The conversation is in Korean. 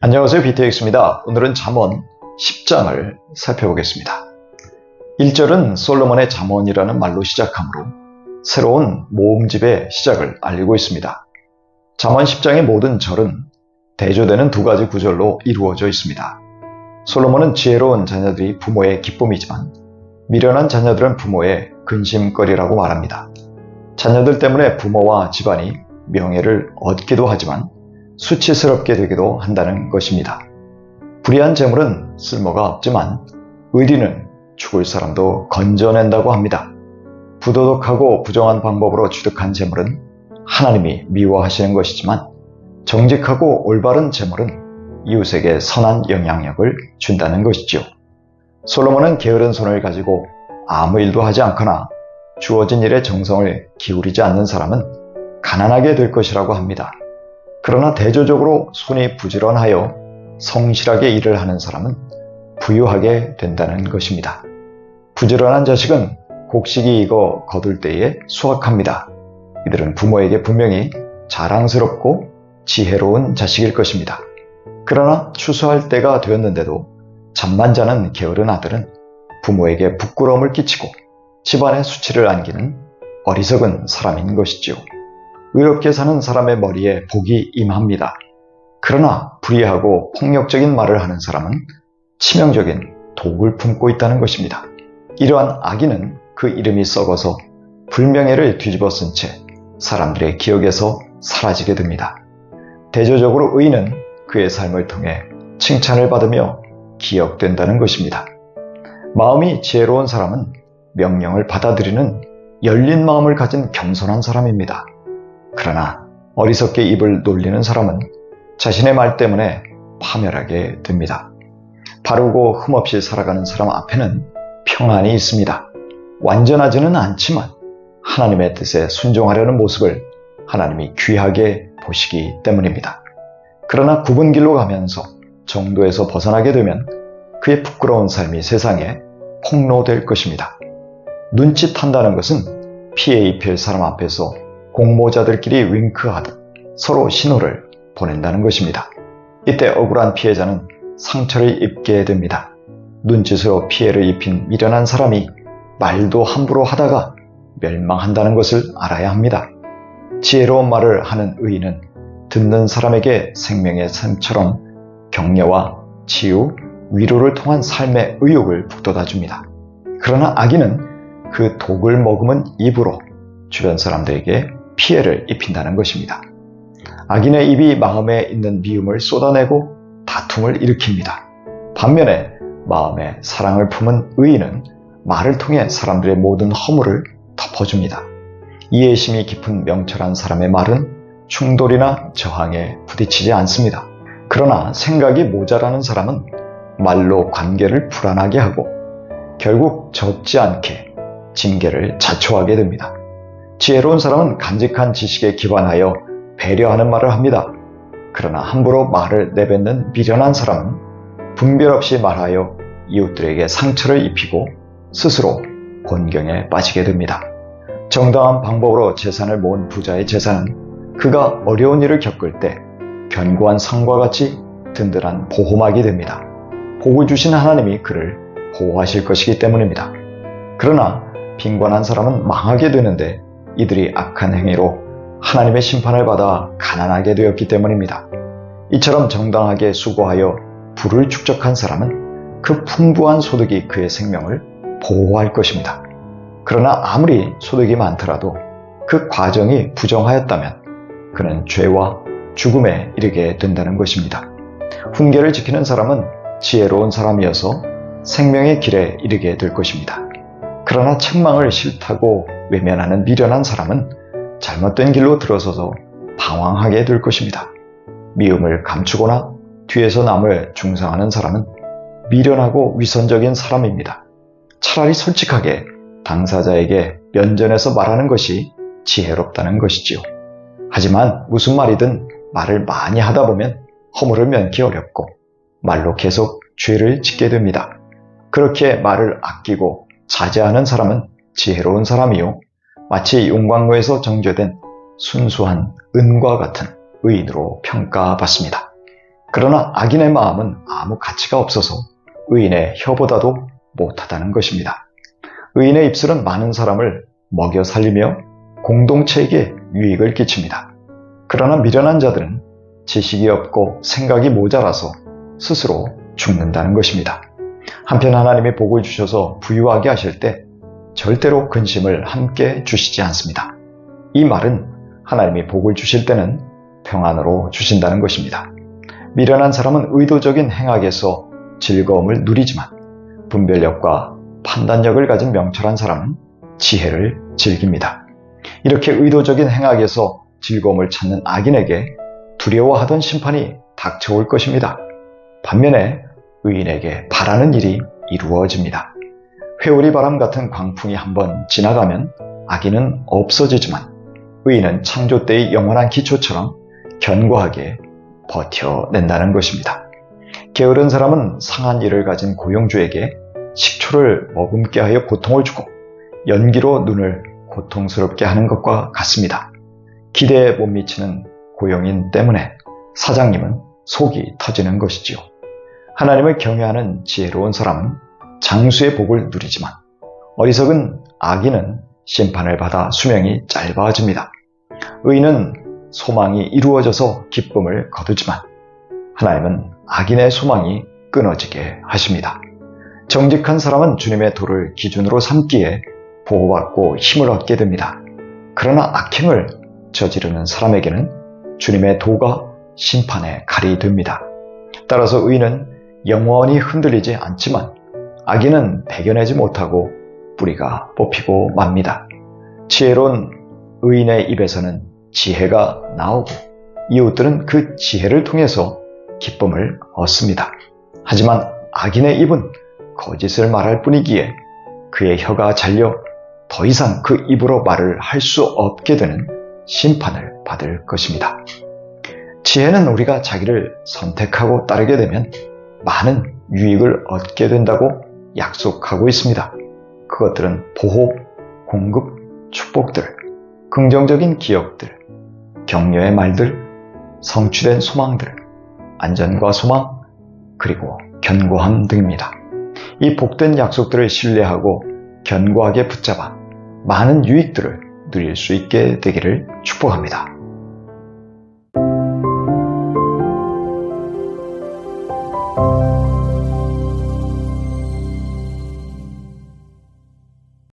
안녕하세요. BTX입니다. 오늘은 잠언 10장을 살펴보겠습니다. 1절은 솔로몬의 잠언이라는 말로 시작하므로 새로운 모음집의 시작을 알리고 있습니다. 잠언 10장의 모든 절은 대조되는 두 가지 구절로 이루어져 있습니다. 솔로몬은 지혜로운 자녀들이 부모의 기쁨이지만 미련한 자녀들은 부모의 근심거리라고 말합니다. 자녀들 때문에 부모와 집안이 명예를 얻기도 하지만 수치스럽게 되기도 한다는 것입니다. 불의한 재물은 쓸모가 없지만 의리는 죽을 사람도 건져낸다고 합니다. 부도덕하고 부정한 방법으로 취득한 재물은 하나님이 미워하시는 것이지만 정직하고 올바른 재물은 이웃에게 선한 영향력을 준다는 것이죠. 솔로몬은 게으른 손을 가지고 아무 일도 하지 않거나 주어진 일에 정성을 기울이지 않는 사람은 가난하게 될 것이라고 합니다. 그러나 대조적으로 손이 부지런하여 성실하게 일을 하는 사람은 부유하게 된다는 것입니다. 부지런한 자식은 곡식이 익어 거둘 때에 수확합니다. 이들은 부모에게 분명히 자랑스럽고 지혜로운 자식일 것입니다. 그러나 추수할 때가 되었는데도 잠만 자는 게으른 아들은 부모에게 부끄러움을 끼치고 집안의 수치를 안기는 어리석은 사람인 것이지요. 의롭게 사는 사람의 머리에 복이 임합니다. 그러나 불의하고 폭력적인 말을 하는 사람은 치명적인 독을 품고 있다는 것입니다. 이러한 악인은 그 이름이 썩어서 불명예를 뒤집어 쓴 채 사람들의 기억에서 사라지게 됩니다. 대조적으로 의인은 그의 삶을 통해 칭찬을 받으며 기억된다는 것입니다. 마음이 지혜로운 사람은 명령을 받아들이는 열린 마음을 가진 겸손한 사람입니다. 그러나 어리석게 입을 놀리는 사람은 자신의 말 때문에 파멸하게 됩니다. 바르고 흠없이 살아가는 사람 앞에는 평안이 있습니다. 완전하지는 않지만 하나님의 뜻에 순종하려는 모습을 하나님이 귀하게 보시기 때문입니다. 그러나 굽은 길로 가면서 정도에서 벗어나게 되면 그의 부끄러운 삶이 세상에 폭로될 것입니다. 눈짓한다는 것은 피해 입힐 사람 앞에서 공모자들끼리 윙크하듯 서로 신호를 보낸다는 것입니다. 이때 억울한 피해자는 상처를 입게 됩니다. 눈짓으로 피해를 입힌 미련한 사람이 말도 함부로 하다가 멸망한다는 것을 알아야 합니다. 지혜로운 말을 하는 의인은 듣는 사람에게 생명의 샘처럼 격려와 치유, 위로를 통한 삶의 의욕을 북돋아 줍니다. 그러나 악인은 그 독을 머금은 입으로 주변 사람들에게 피해를 입힌다는 것입니다. 악인의 입이 마음에 있는 미움을 쏟아내고 다툼을 일으킵니다. 반면에 마음에 사랑을 품은 의인은 말을 통해 사람들의 모든 허물을 덮어줍니다. 이해심이 깊은 명철한 사람의 말은 충돌이나 저항에 부딪히지 않습니다. 그러나 생각이 모자라는 사람은 말로 관계를 불안하게 하고 결국 적지 않게 징계를 자초하게 됩니다. 지혜로운 사람은 간직한 지식에 기반하여 배려하는 말을 합니다. 그러나 함부로 말을 내뱉는 미련한 사람은 분별 없이 말하여 이웃들에게 상처를 입히고 스스로 곤경에 빠지게 됩니다. 정당한 방법으로 재산을 모은 부자의 재산은 그가 어려운 일을 겪을 때 견고한 성과 같이 든든한 보호막이 됩니다. 복을 주신 하나님이 그를 보호하실 것이기 때문입니다. 그러나 빈곤한 사람은 망하게 되는데 이들이 악한 행위로 하나님의 심판을 받아 가난하게 되었기 때문입니다. 이처럼 정당하게 수고하여 부를 축적한 사람은 그 풍부한 소득이 그의 생명을 보호할 것입니다. 그러나 아무리 소득이 많더라도 그 과정이 부정하였다면 그는 죄와 죽음에 이르게 된다는 것입니다. 훈계를 지키는 사람은 지혜로운 사람이어서 생명의 길에 이르게 될 것입니다. 그러나 책망을 싫다고 외면하는 미련한 사람은 잘못된 길로 들어서서 방황하게 될 것입니다. 미움을 감추거나 뒤에서 남을 중상하는 사람은 미련하고 위선적인 사람입니다. 차라리 솔직하게 당사자에게 면전에서 말하는 것이 지혜롭다는 것이지요. 하지만 무슨 말이든 말을 많이 하다 보면 허물을 면기 어렵고 말로 계속 죄를 짓게 됩니다. 그렇게 말을 아끼고 자제하는 사람은 지혜로운 사람이요 마치 용광로에서 정제된 순수한 은과 같은 의인으로 평가받습니다. 그러나 악인의 마음은 아무 가치가 없어서 의인의 혀보다도 못하다는 것입니다. 의인의 입술은 많은 사람을 먹여 살리며 공동체에게 유익을 끼칩니다. 그러나 미련한 자들은 지식이 없고 생각이 모자라서 스스로 죽는다는 것입니다. 한편 하나님이 복을 주셔서 부유하게 하실 때 절대로 근심을 함께 주시지 않습니다. 이 말은 하나님이 복을 주실 때는 평안으로 주신다는 것입니다. 미련한 사람은 의도적인 행악에서 즐거움을 누리지만 분별력과 판단력을 가진 명철한 사람은 지혜를 즐깁니다. 이렇게 의도적인 행악에서 즐거움을 찾는 악인에게 두려워하던 심판이 닥쳐올 것입니다. 반면에 의인에게 바라는 일이 이루어집니다. 회오리 바람 같은 광풍이 한번 지나가면 악인은 없어지지만 의인은 창조 때의 영원한 기초처럼 견고하게 버텨낸다는 것입니다. 게으른 사람은 상한 일을 가진 고용주에게 식초를 머금게 하여 고통을 주고 연기로 눈을 고통스럽게 하는 것과 같습니다. 기대에 못 미치는 고용인 때문에 사장님은 속이 터지는 것이지요. 하나님을 경외하는 지혜로운 사람은 장수의 복을 누리지만 어리석은 악인은 심판을 받아 수명이 짧아집니다. 의인은 소망이 이루어져서 기쁨을 거두지만 하나님은 악인의 소망이 끊어지게 하십니다. 정직한 사람은 주님의 도를 기준으로 삼기에 보호받고 힘을 얻게 됩니다. 그러나 악행을 저지르는 사람에게는 주님의 도가 심판의 칼이 됩니다. 따라서 의인은 영원히 흔들리지 않지만 악인은 배겨내지 못하고 뿌리가 뽑히고 맙니다. 지혜로운 의인의 입에서는 지혜가 나오고 이웃들은 그 지혜를 통해서 기쁨을 얻습니다. 하지만 악인의 입은 거짓을 말할 뿐이기에 그의 혀가 잘려 더 이상 그 입으로 말을 할 수 없게 되는 심판을 받을 것입니다. 지혜는 우리가 자기를 선택하고 따르게 되면 많은 유익을 얻게 된다고 약속하고 있습니다. 그것들은 보호, 공급, 축복들, 긍정적인 기억들, 격려의 말들, 성취된 소망들, 안전과 소망, 그리고 견고함 등입니다. 이 복된 약속들을 신뢰하고 견고하게 붙잡아 많은 유익들을 누릴 수 있게 되기를 축복합니다.